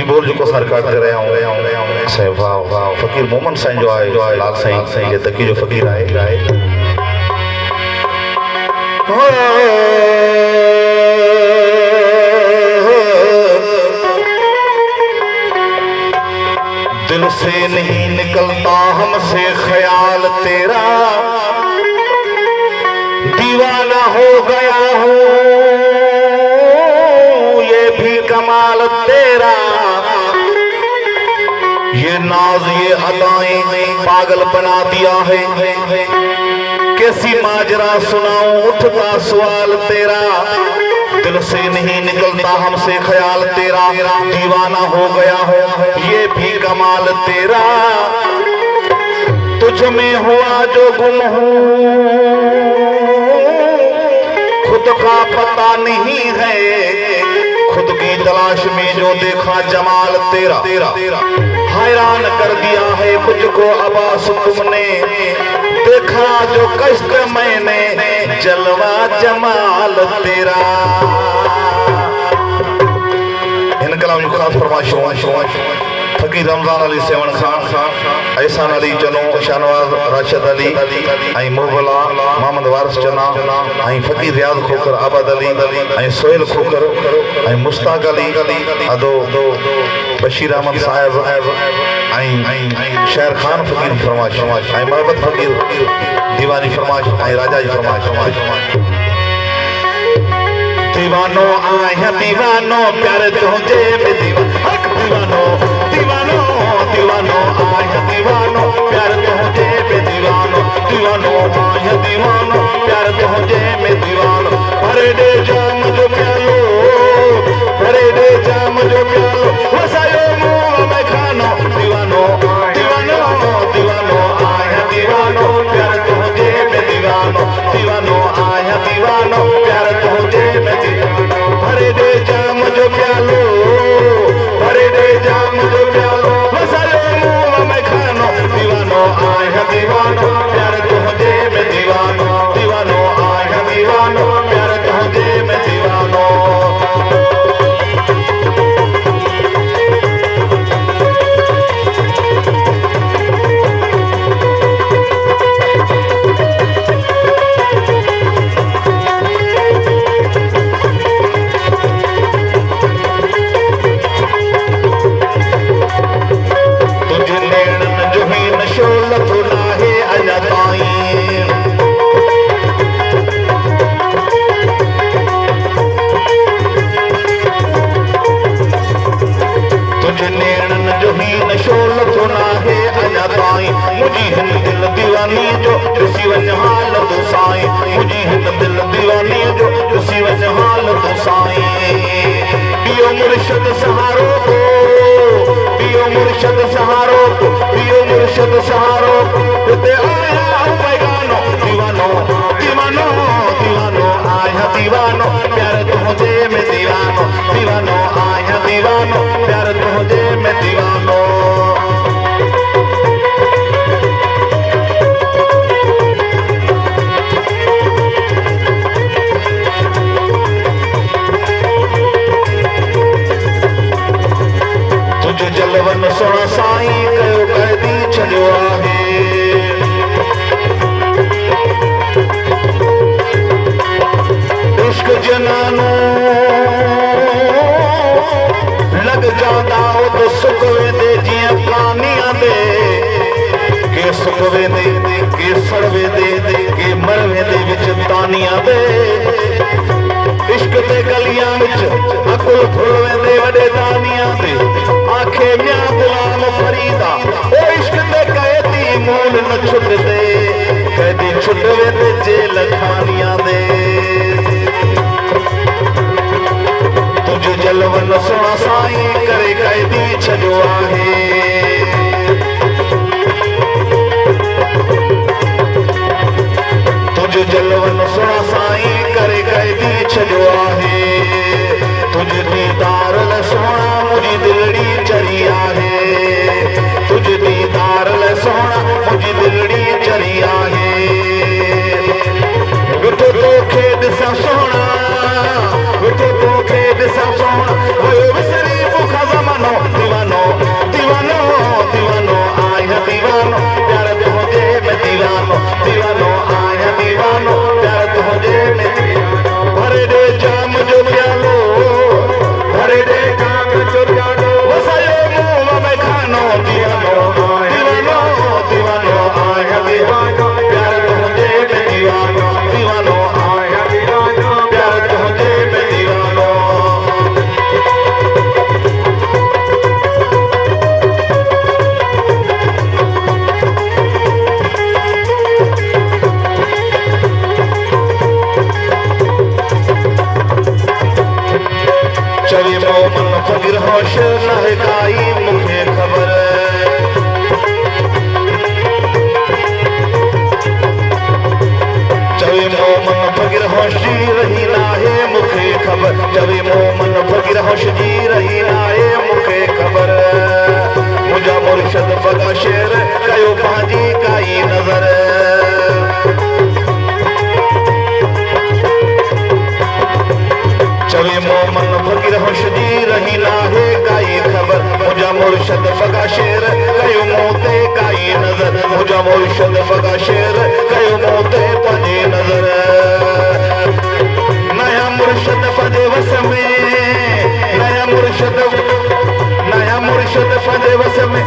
ही बोल जो को सरकार कर रहे हूं से वाह वाह फकीर मोहम्मद साईं जो है लाल साईं ये तकी जो फकीर आए दिल से नहीं निकलता हमसे ख्याल तेरा दीवाना हो गया हूँ ये भी कमाल तेरा ये नाज ये अदाएं पागल बना दिया है कैसी माजरा सुनाऊं उठता सवाल तेरा दिल से नहीं निकलता हमसे ख्याल तेरा दीवाना हो गया हो ये भी कमाल तेरा तुझ में हुआ जो गुम हूँ खुद का पता नहीं है खुद की तलाश में जो देखा जमाल तेरा हैरान कर दिया है मुझको अब्बास तुमने देखा जो कष्ट मैंने जलवा जमाल तेरा इन कलाम जो खास फरमाइश फकीर रमजान अली सेवन खान एहसान अली चनो शाहनवाज राशिद अली आई मोहबला मोहम्मद वारिस चना आई फकीर रियाज खोकर आबाद अली आई सोहेल खोकर आई मुश्ताक अली अदो बशीर अहमद साहब आई शेर खान फकीर फरमाइश आई मोहब्बत फकीर दीवानी फरमाइश आई राजा फरमाइश दीवानो आया दीवानो प्यार तुझे में दीवानो दीवानो दीवानो आया दीवानो प्यार तुझे में दीवानो आया दीवानो प्यार तुझे में दीवानो भरे दे जाम जो प्यालो भरे दे जाम जो प्यालो वसायो मुंह में खानो दीवानो दीवानो दीवानो आया दीवानो प्यार तुझे में दीवानो आया दीवानो प्यार तुझे में भरे दे जाम जो प्यालो भरे दे जाम जो प्यालो वसायो मुंह में खानो दीवानो आया दीवानो प्यार तुझे में दीवानो आया दीवानो प्यार तुझे में दीवानो दीवानी जो सिवन हाल तो साई मुझे दिल दीवानी जो सिवन हाल तो साई पियो मुर्शद सहारो को पियो मुर्शद सहारो को पियो मुर्शद सहारो को ते आया पैगानो दीवानो दीवानो दीवानो आया दीवानो प्यार तुझे में दीवानो आया दीवानो प्यार तुझे में दीवानो जलवन सोना साईं कयो कैदी छॾियो आहे इश्क जनानो लग जांदा तो सुख वेंदे जीअं कानियां दे के सुख वेंदे के सड़ वेंदे के मर वेंदे विच तानियां दे इश्क ते गलियां विच अकुल फुल वेंदे वॾे दानियां ते आखे म्या गुलाम फरीदा ओ इश्क ते कैदी मूल न छुटदे कैदी छुट वेंदे जेल खानियां दे तुझ जलवन सोना साईं करे कैदी छॾियो आहे तुझ जलवन सोना साईं करे कैदी छॾियो आहे तुझ दीदार ल सोना मुझी दिलड़ी चरी आहे तुझ दीदार ल सोना मुझी दिलड़ी चरी आहे विठो तोखे ॾिसां सोना विठो तोखे ॾिसां सोना विसरी बुख ज़मानो बगाश न काई मुखे खबर चवे मोमन फकीर होशी रही नाहे मुखे खबर चवे मोमन फकीर होशी रही नाहे मुखे खबर मुझा मुर्शद बगा शेर कयो पांजी काई नजर चवे मोमन फकीर होशी रही नाहे काई खबर मुझा मुर्शद बगा शेर कयो मोते काई नजर मुझा मुर्शद बगा शेर कयो मोते पंजे नजर नया मुर्शद फजे वस में नया मुर्शद फजे वस में